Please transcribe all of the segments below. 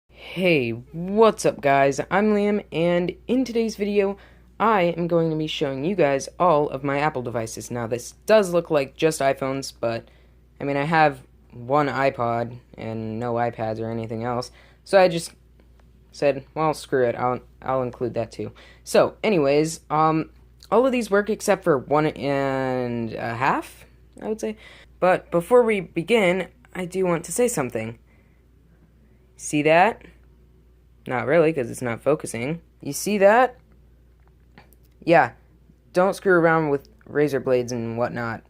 Hey, what's up guys? I'm Liam, and in today's video, I am going to be showing you guys all of my Apple devices. Now, this does look like just iPhones, but, I mean, I have one iPod and no iPads or anything else, so I just said, well, screw it, I'll include that too. So, anyways, all of these work except for 1.5, I would say. But before we begin, I do want to say something. See that? Not really, because it's not focusing. You see that? Yeah, don't screw around with razor blades and whatnot.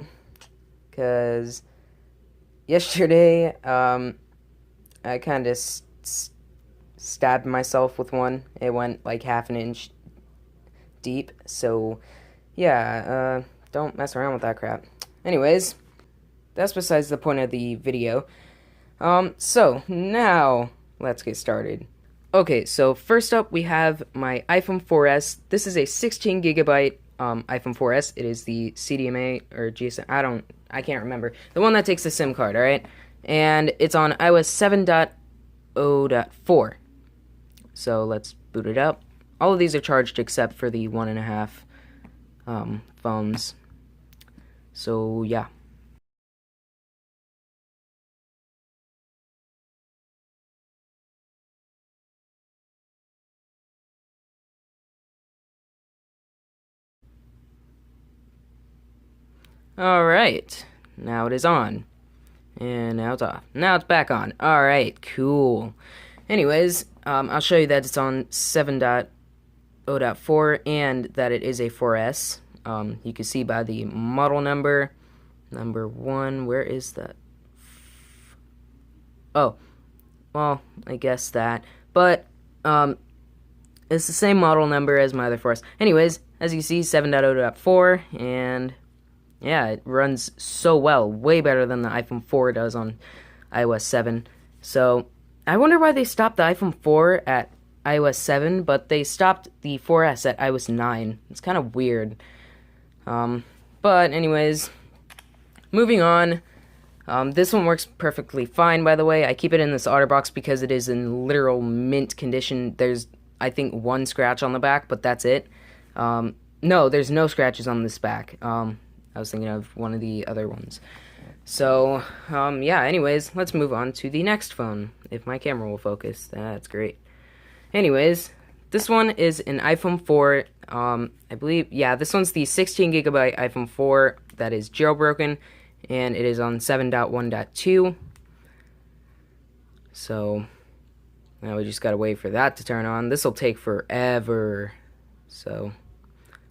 Because yesterday, I kind of stabbed myself with one. It went like half an inch deep. So, yeah, don't mess around with that crap. Anyways, that's besides the point of the video. So, now, let's get started. Okay, so first up we have my iPhone 4S. This is a 16 gigabyte iPhone 4S. It is the CDMA or GSM. I can't remember. The one that takes the SIM card, alright? And it's on iOS 7.0.4. So let's boot it up. All of these are charged except for the 1.5 phones. So yeah. Alright, now it is on. And now it's off. Now it's back on. Alright, cool. Anyways, I'll show you that it's on 7.0.4 and that it is a 4S. You can see by the model number. Number 1, where is that? Oh, well, I guess that. But, it's the same model number as my other 4S. Anyways, as you see, 7.0.4, and yeah, it runs so well, way better than the iPhone 4 does on iOS 7. So, I wonder why they stopped the iPhone 4 at iOS 7, but they stopped the 4S at iOS 9. It's kind of weird. But anyways, moving on. This one works perfectly fine, by the way. I keep it in this OtterBox because it is in literal mint condition. There's, I think, one scratch on the back, but that's it. No, there's no scratches on this back. I was thinking of one of the other ones. So, yeah, anyways, let's move on to the next phone. If my camera will focus, that's great. Anyways, this one is an iPhone 4. I believe, yeah, this one's the 16 gigabyte iPhone 4 that is jailbroken, and it is on 7.1.2. So, now we just gotta wait for that to turn on. This will take forever. So,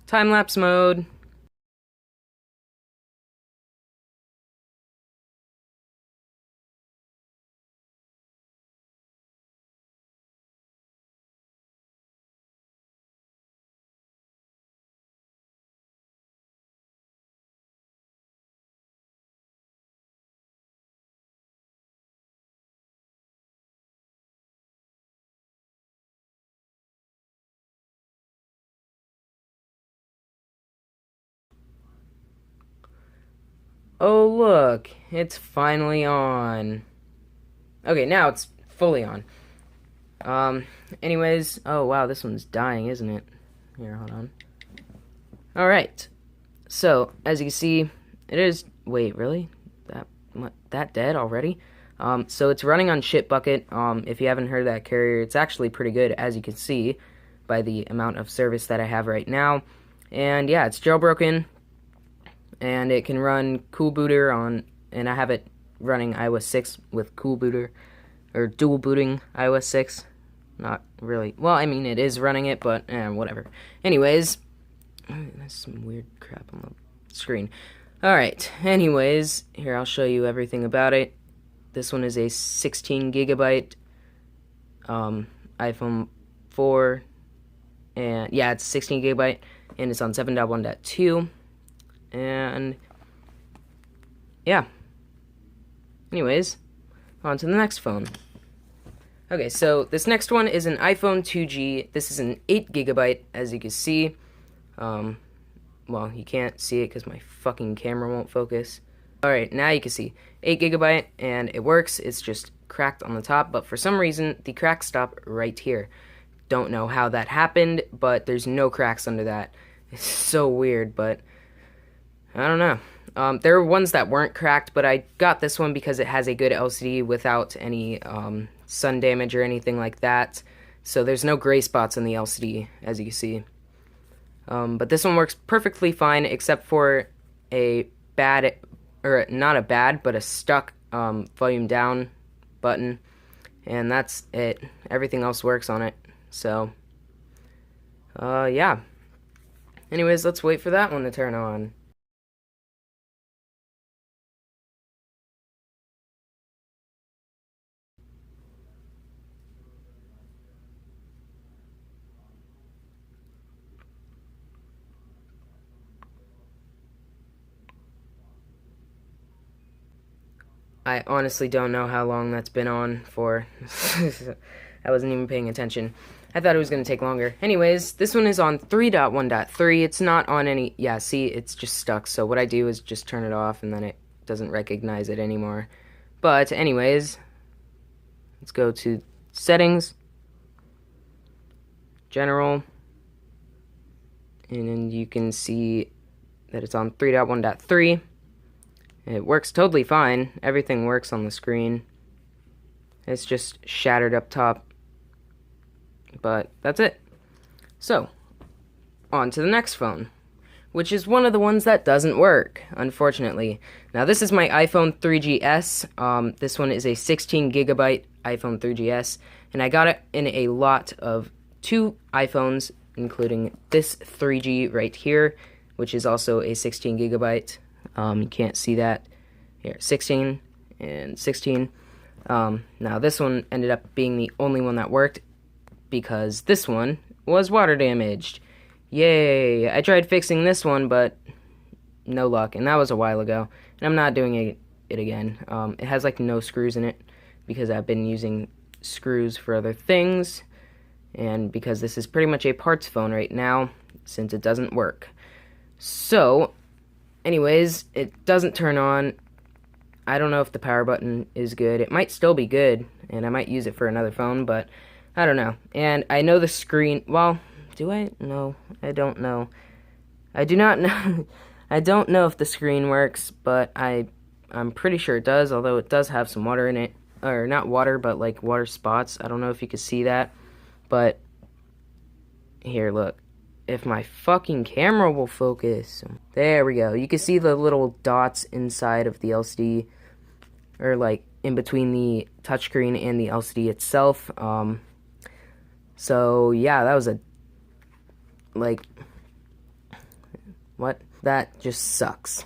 time-lapse mode. Oh, look, it's finally on. Okay, now it's fully on. Anyways, oh wow, this one's dying, isn't it? Here, hold on. Alright, so, as you can see, it is, wait, really? That dead already? So it's running on Shitbucket. If you haven't heard that carrier, it's actually pretty good, as you can see, by the amount of service that I have right now. And yeah, it's jailbroken. And it can run Cool Booter on, and I have it running iOS 6 with Cool Booter, or dual booting iOS 6. Not really, well, I mean, it is running it, but, whatever. Anyways, that's some weird crap on the screen. Alright, anyways, here, I'll show you everything about it. This one is a 16 gigabyte, iPhone 4, and, yeah, it's 16 gigabyte, and it's on 7.1.2. And yeah. Anyways, on to the next phone. Okay, so this next one is an iPhone 2G. This is an 8 gigabyte, as you can see. Well, you can't see it because my fucking camera won't focus. Alright, now you can see 8 gigabyte and it works. It's just cracked on the top, but for some reason the cracks stop right here. Don't know how that happened, but there's no cracks under that. It's so weird, but I don't know. There were ones that weren't cracked, but I got this one because it has a good LCD without any sun damage or anything like that. So there's no gray spots on the LCD, as you can see. But this one works perfectly fine, except for a bad, or not a bad, but a stuck volume down button. And that's it. Everything else works on it. So, yeah. Anyways, let's wait for that one to turn on. I honestly don't know how long that's been on for. I wasn't even paying attention. I thought it was going to take longer. Anyways, this one is on 3.1.3. It's not on any... Yeah, see, it's just stuck. So what I do is just turn it off, and then it doesn't recognize it anymore. But anyways, let's go to Settings, General, and then you can see that it's on 3.1.3. It works totally fine. Everything works on the screen. It's just shattered up top. But that's it. So, on to the next phone, which is one of the ones that doesn't work, unfortunately. Now, this is my iPhone 3GS. This one is a 16 gigabyte iPhone 3GS, and I got it in a lot of 2 iPhones, including this 3G right here, which is also a 16 gigabyte. You can't see that here. 16 and 16. Now this one ended up being the only one that worked because this one was water damaged. Yay! I tried fixing this one, but no luck, and that was a while ago. And I'm not doing it again. It has like no screws in it because I've been using screws for other things, and because this is pretty much a parts phone right now, since it doesn't work. So, anyways, it doesn't turn on. I don't know if the power button is good. It might still be good, and I might use it for another phone, but I don't know. And I know the screen... Well, do I? No, I don't know. I do not know. I don't know if the screen works, but I'm pretty sure it does, although it does have some water in it. Or not water, but like water spots. I don't know if you can see that, but here, look. If my fucking camera will focus. There we go. You can see the little dots inside of the LCD, or like in between the touchscreen and the LCD itself. So yeah, that was a, like, what? That just sucks.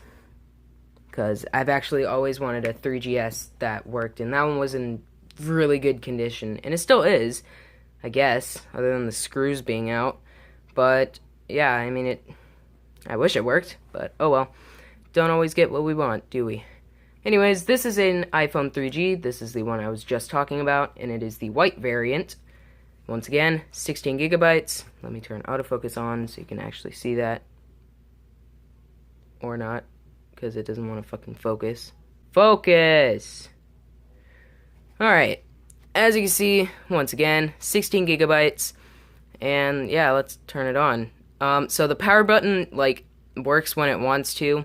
Because I've actually always wanted a 3GS that worked, and that one was in really good condition, and it still is, I guess, other than the screws being out. But, yeah, I mean, I wish it worked, but oh well. Don't always get what we want, do we? Anyways, this is an iPhone 3G. This is the one I was just talking about, and it is the white variant. Once again, 16 gigabytes. Let me turn autofocus on so you can actually see that. Or not, because it doesn't want to fucking focus. Focus! Alright, as you can see, once again, 16 gigabytes. And yeah, let's turn it on. So the power button, like, works when it wants to,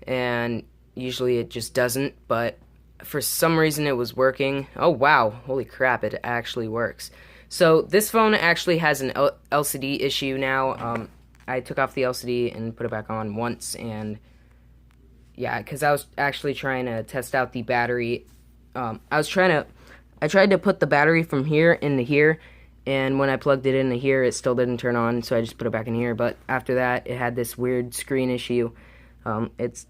and usually it just doesn't, but for some reason it was working. Oh wow, holy crap, it actually works. So this phone actually has an LCD issue now. I took off the LCD and put it back on once, and yeah, because I was actually trying to test out the battery. I tried to put the battery from here into here, and when I plugged it into here, it still didn't turn on, so I just put it back in here. But after that, it had this weird screen issue. It's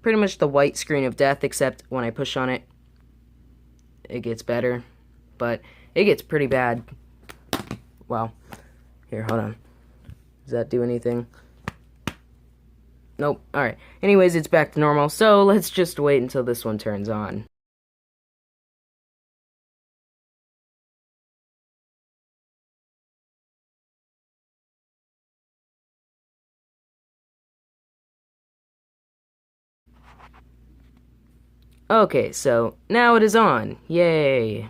pretty much the white screen of death, except when I push on it, it gets better. But it gets pretty bad. Wow. Here, hold on. Does that do anything? Nope. Alright. Anyways, it's back to normal, so let's just wait until this one turns on. Okay, so now it is on. Yay.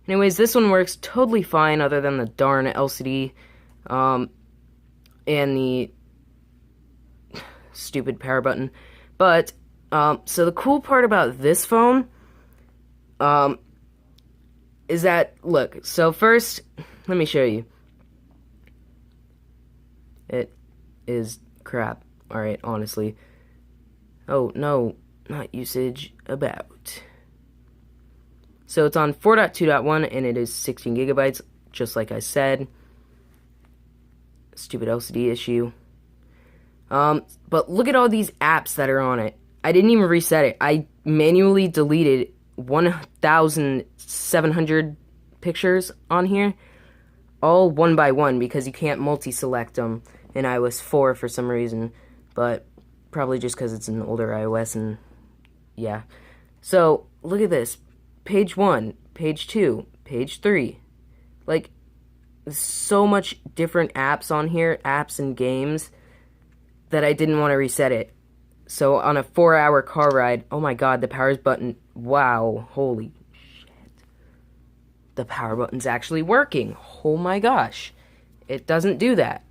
Anyways, this one works totally fine other than the darn LCD and the stupid power button. But, so the cool part about this phone is that, look, so first, let me show you. It is crap. Alright, honestly. Oh, no, not usage, about. So it's on 4.2.1 and it is 16 gigabytes, just like I said. Stupid LCD issue. But look at all these apps that are on it. I didn't even reset it. I manually deleted 1,700 pictures on here, all one by one, because you can't multi-select them in iOS 4 for some reason, but probably just because it's an older iOS, and yeah. So, look at this. Page 1, page 2, page 3. Like, so much different apps on here, apps and games, that I didn't want to reset it. So, on a 4-hour car ride, oh my god, the power button, wow, holy shit. The power button's actually working. Oh my gosh. It doesn't do that.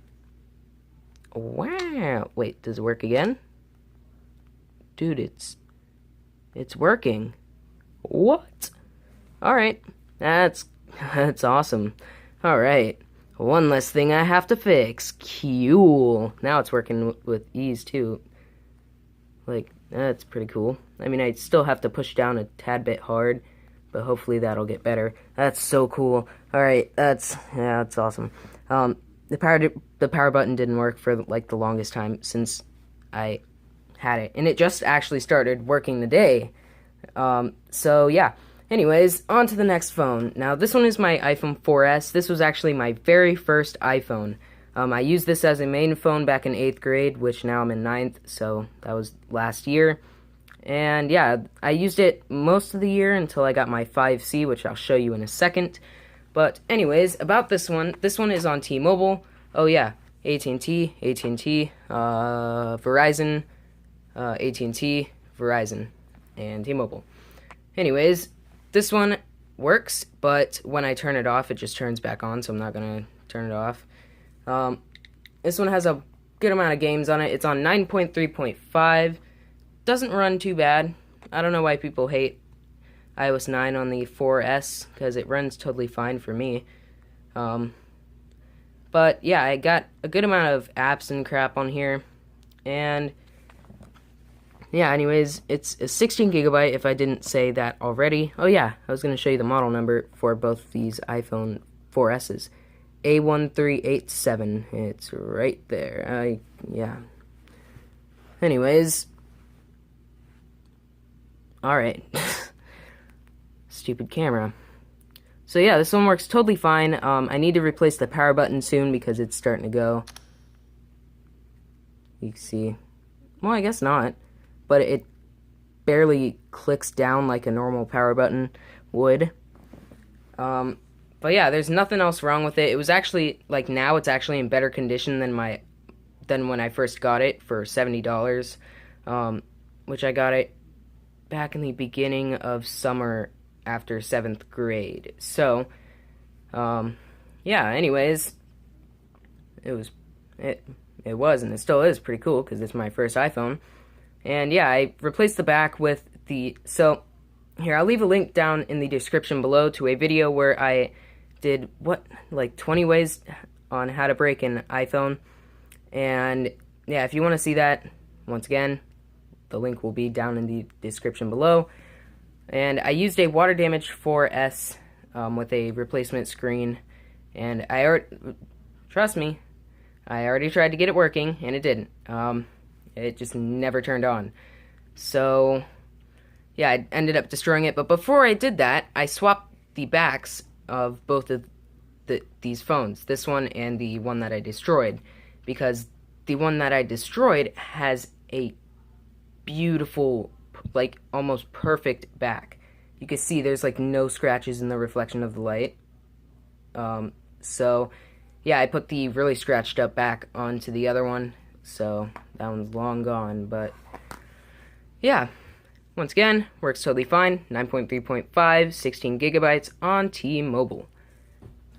Wow. Wait, does it work again? Dude, it's working. What? Alright. That's awesome. Alright. One less thing I have to fix. Cool. Now it's working with ease, too. Like, that's pretty cool. I mean, I still have to push down a tad bit hard, but hopefully that'll get better. That's so cool. Alright, that's awesome. The power button didn't work for, like, the longest time since I had it. And it just actually started working today. So, yeah. Anyways, on to the next phone. Now, this one is my iPhone 4S. This was actually my very first iPhone. I used this as a main phone back in 8th grade, which now I'm in 9th, so that was last year. And yeah, I used it most of the year until I got my 5C, which I'll show you in a second. But anyways, about this one is on T-Mobile. Oh yeah, AT&T, Verizon, AT&T, Verizon, and T-Mobile. Anyways, this one works, but when I turn it off, it just turns back on, so I'm not going to turn it off. This one has a good amount of games on it. It's on 9.3.5. Doesn't run too bad. I don't know why people hate iOS 9 on the 4S, because it runs totally fine for me. But yeah, I got a good amount of apps and crap on here. And yeah, anyways, it's a 16 gigabyte if I didn't say that already. Oh yeah, I was going to show you the model number for both these iPhone 4Ss. A1387. It's right there. Yeah. Anyways. Alright. Stupid camera. So yeah, this one works totally fine. I need to replace the power button soon because it's starting to go. You can see. Well, I guess not. But it barely clicks down like a normal power button would. But yeah, there's nothing else wrong with it. It was actually, like, now it's actually in better condition than when I first got it for $70, which I got it back in the beginning of summer after 7th grade. So, yeah, anyways, it was and it still is pretty cool because it's my first iPhone. And yeah, I replaced the back with so here, I'll leave a link down in the description below to a video where I did, like 20 ways on how to break an iPhone. And yeah, if you want to see that, once again, the link will be down in the description below. And I used a water damaged 4S with a replacement screen. And trust me, I already tried to get it working, and it didn't. It just never turned on. So yeah, I ended up destroying it. But before I did that, I swapped the backs of both of these phones, this one and the one that I destroyed, because the one that I destroyed has a beautiful, like, almost perfect back. You can see there's, like, no scratches in the reflection of the light. So, yeah, I put the really scratched up back onto the other one, so that one's long gone, but yeah. Once again, works totally fine. 9.3.5, 16 gigabytes on T-Mobile.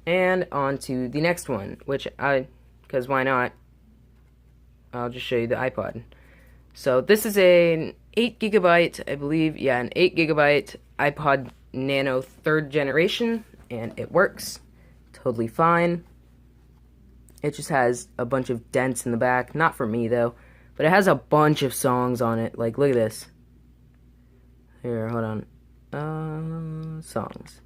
And on to the next one, because why not? I'll just show you the iPod. So this is an 8 gigabyte, I believe, yeah, an 8 gigabyte iPod Nano 3rd generation, and it works totally fine. It just has a bunch of dents in the back, not for me though, but it has a bunch of songs on it. Like, look at this. Here, hold on. Songs.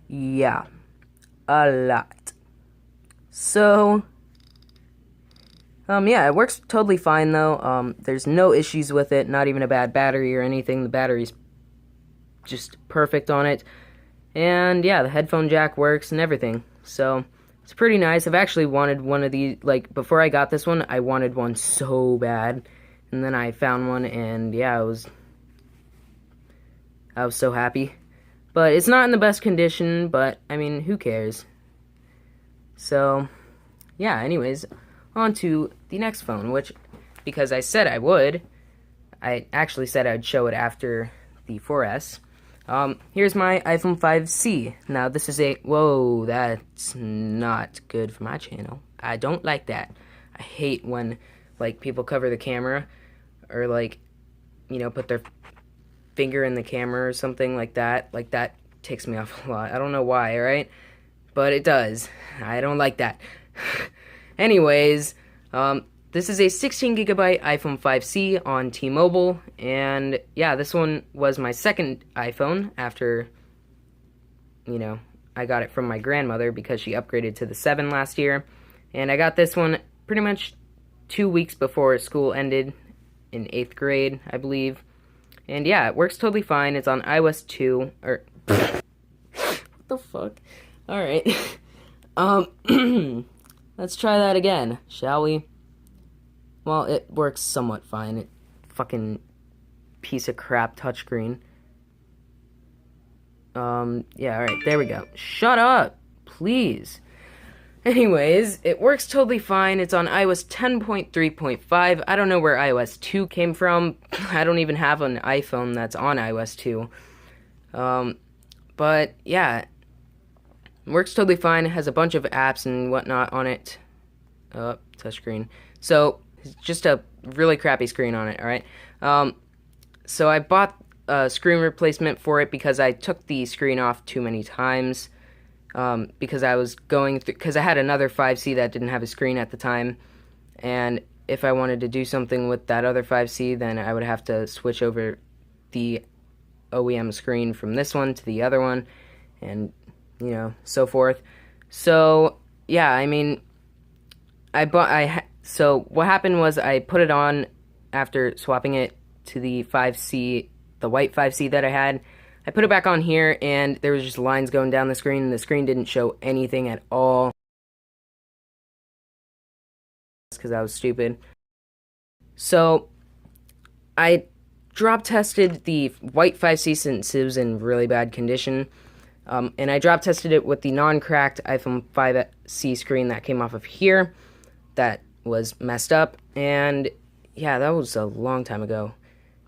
Yeah, a lot. So, yeah, it works totally fine though. There's no issues with it, not even a bad battery or anything. The battery's just perfect on it. And yeah, the headphone jack works and everything. So, it's pretty nice. I've actually wanted one of these, like, before I got this one, I wanted one so bad. And then I found one, and yeah, I was so happy. But it's not in the best condition, but, I mean, who cares? So, yeah, anyways, on to the next phone, which, because I said I actually said I'd show it after the 4S. Here's my iPhone 5C. Now, this is whoa, that's not good for my channel. I don't like that. I hate when, like, people cover the camera, or, like, you know, put their finger in the camera or something like that. Like, that ticks me off a lot. I don't know why, alright? But it does. I don't like that. Anyways, this is a 16 gigabyte iPhone 5C on T-Mobile, and yeah, this one was my second iPhone after, you know, I got it from my grandmother because she upgraded to the 7 last year, and I got this one pretty much 2 weeks before school ended in 8th grade, I believe. And yeah, it works totally fine. It's on iOS 2, or what the fuck? Alright. Let's try that again, shall we? Well, it works somewhat fine. It fucking piece of crap touchscreen. Yeah, alright, there we go. Shut up, please. Anyways, it works totally fine. It's on iOS 10.3.5. I don't know where iOS 2 came from. I don't even have an iPhone that's on iOS 2. But, yeah. It works totally fine. It has a bunch of apps and whatnot on it. Touchscreen. So, it's just a really crappy screen on it, alright? So I bought a screen replacement for it because I took the screen off too many times. Because I was going through, because I had another 5C that didn't have a screen at the time, and if I wanted to do something with that other 5C, then I would have to switch over the OEM screen from this one to the other one, and, you know, so forth. So, yeah, I mean, so what happened was I put it on after swapping it to the 5C, the white 5C that I had. I put it back on here, and there was just lines going down the screen, and the screen didn't show anything at all. Because I was stupid. So, I drop tested the white 5C since it was in really bad condition. And I drop tested it with the non-cracked iPhone 5C screen that came off of here. That was messed up. And, yeah, that was a long time ago.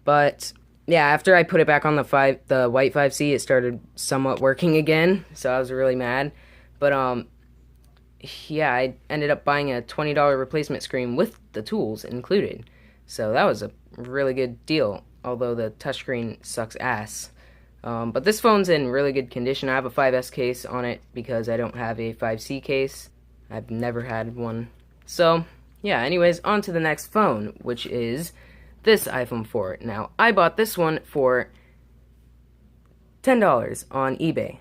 But yeah, after I put it back on the white 5C, it started somewhat working again, so I was really mad. But, yeah, I ended up buying a $20 replacement screen with the tools included. So that was a really good deal, although the touchscreen sucks ass. But this phone's in really good condition. I have a 5S case on it because I don't have a 5C case. I've never had one. So, yeah, anyways, on to the next phone, which is this iPhone 4. Now, I bought this one for $10 on eBay.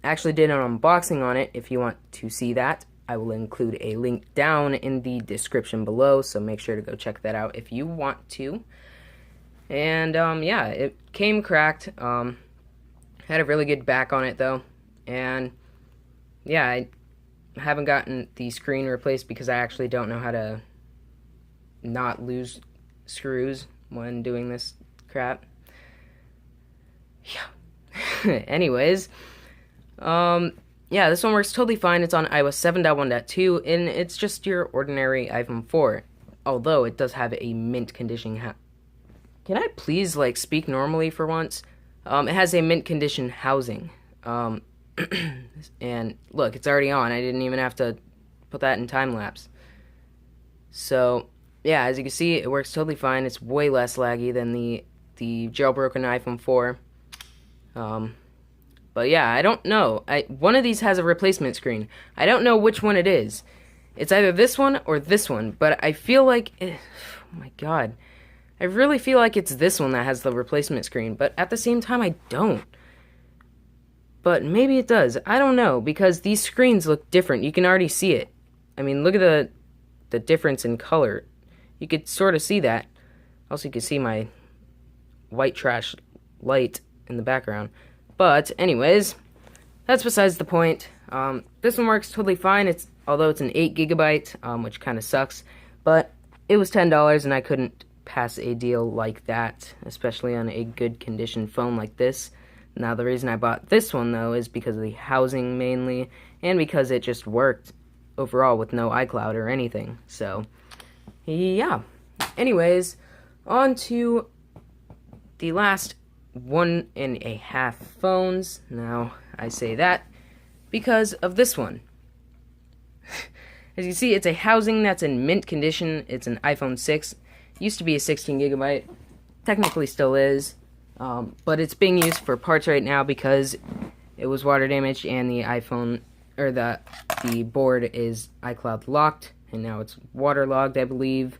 Actually did an unboxing on it. If you want to see that, I will include a link down in the description below, so make sure to go check that out if you want to. And, yeah, it came cracked. Had a really good back on it, though. And, yeah, I haven't gotten the screen replaced because I actually don't know how to not lose screws when doing this crap. Yeah. Anyways, yeah, this one works totally fine. It's on iOS 7.1.2, and it's just your ordinary iPhone 4. although it does have a mint condition. Can I please like speak normally for once? It has a mint condition housing. And look, it's already on. I didn't even have to put that in time lapse. So yeah, as you can see, it works totally fine. It's way less laggy than the jailbroken iPhone 4. But yeah, I don't know. One of these has a replacement screen. I don't know which one it is. It's either this one or this one, but I feel like oh my god. I really feel like it's this one that has the replacement screen, but at the same time I don't. But maybe it does. I don't know, because these screens look different. You can already see it. I mean, look at the difference in color. You could sort of see that. Also, you can see my white trash light in the background. But anyways, that's besides the point. This one works totally fine. Although it's an 8 GB, which kind of sucks. But it was $10, and I couldn't pass a deal like that, especially on a good condition phone like this. Now, the reason I bought this one, though, is because of the housing mainly, and because it just worked overall with no iCloud or anything. So, yeah. Anyways, on to the last 1.5 phones. Now, I say that because of this one. As you see, it's a housing that's in mint condition. It's an iPhone 6. Used to be a 16 GB. Technically still is. But it's being used for parts right now because it was water damaged and the iPhone, or the board is iCloud locked. And now it's waterlogged, I believe.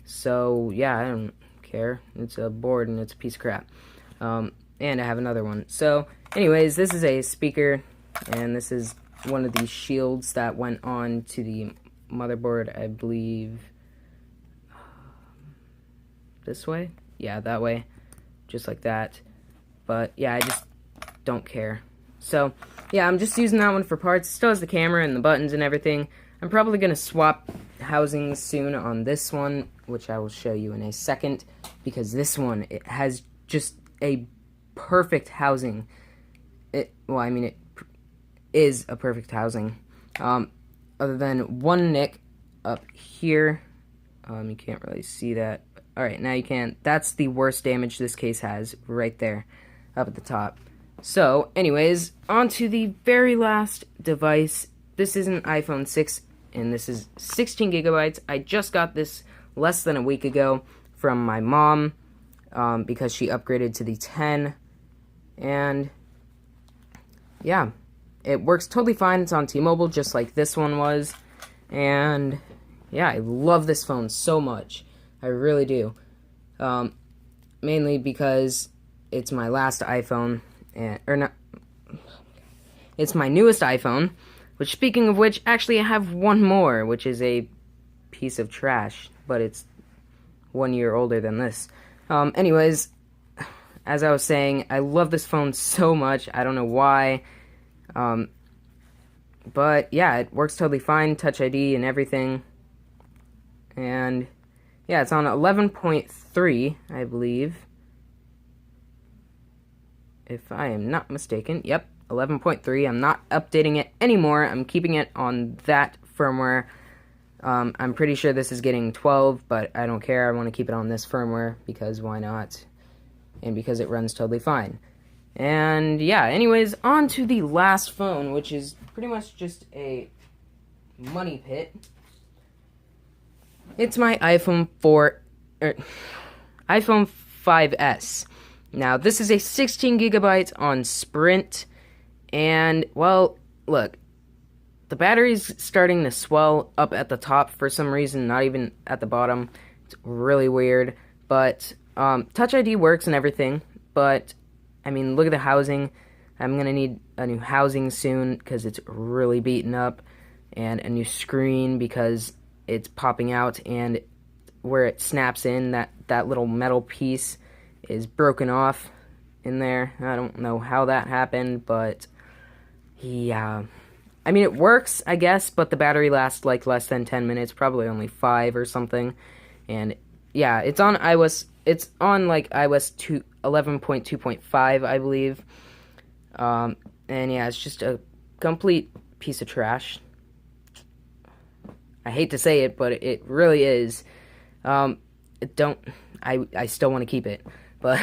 So, yeah, I don't care. It's a board and it's a piece of crap. And I have another one. So, anyways, this is a speaker. And this is one of these shields that went on to the motherboard, I believe. This way? Yeah, that way. Just like that. But, yeah, I just don't care. So, yeah, I'm just using that one for parts. It still has the camera and the buttons and everything. I'm probably going to swap housings soon on this one, which I will show you in a second. Because this one, it has just a perfect housing. It is a perfect housing. Other than one nick up here. You can't really see that. Alright, now you can. That's the worst damage this case has, right there, up at the top. So, anyways, on to the very last device. This is an iPhone 6, and this is 16 GB. I just got this less than a week ago from my mom, because she upgraded to the 10, and, yeah, it works totally fine. It's on T-Mobile, just like this one was, and, yeah, I love this phone so much. I really do. Mainly because it's my last iPhone, it's my newest iPhone, which, speaking of which, actually I have one more, which is a piece of trash, but it's 1 year older than this. Anyways, as I was saying, I love this phone so much. I don't know why. But yeah, it works totally fine, Touch ID and everything. And yeah, it's on 11.3, I believe. If I am not mistaken. Yep, 11.3. I'm not updating it anymore. I'm keeping it on that firmware. I'm pretty sure this is getting 12, but I don't care. I want to keep it on this firmware because why not? And because it runs totally fine. And yeah, anyways, on to the last phone, which is pretty much just a money pit. It's my iPhone 5S. Now, this is a 16 GB on Sprint, and, well, look, the battery's starting to swell up at the top for some reason, not even at the bottom. It's really weird, but Touch ID works and everything, but, I mean, look at the housing. I'm going to need a new housing soon because it's really beaten up, and a new screen because it's popping out, and where it snaps in, that little metal piece is broken off in there. I don't know how that happened, but yeah. I mean, it works, I guess, but the battery lasts like less than 10 minutes, probably only 5 or something. And yeah, it's on iOS, it's on like iOS 11.2.5, I believe. And yeah, it's just a complete piece of trash. I hate to say it, but it really is. Um, don't, I still want to keep it, but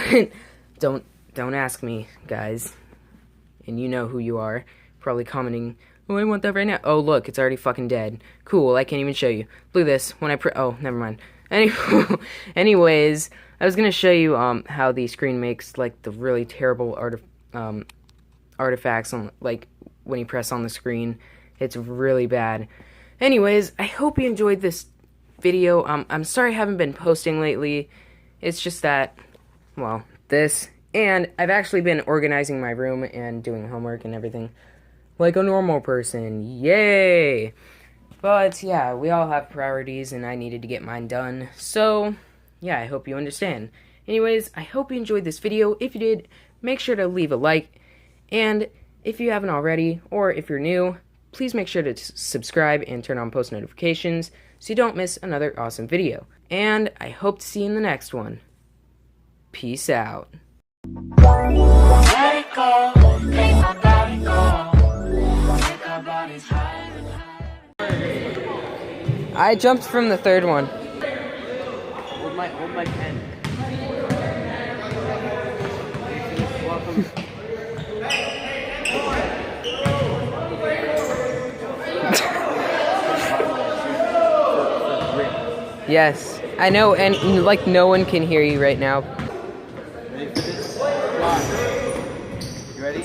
don't ask me, guys. And you know who you are. Probably commenting, oh, I want that right now. Oh, look, it's already fucking dead. Cool, I can't even show you. Look at this. When I oh, never mind. Anyways, I was gonna show you how the screen makes like the really terrible artifacts on like when you press on the screen. It's really bad. Anyways, I hope you enjoyed this video. I'm sorry I haven't been posting lately. It's just that, well, this, and I've actually been organizing my room and doing homework and everything like a normal person. Yay! But yeah, we all have priorities and I needed to get mine done. So, yeah, I hope you understand. Anyways, I hope you enjoyed this video. If you did, make sure to leave a like. And if you haven't already, or if you're new, please make sure to subscribe and turn on post notifications so you don't miss another awesome video. And I hope to see you in the next one. Peace out. Let it go, make my body go, make our bodies high. I jumped from the third one. Hold my pen. Welcome. Yes, I know, and like no one can hear you right now. Ready for this? You ready?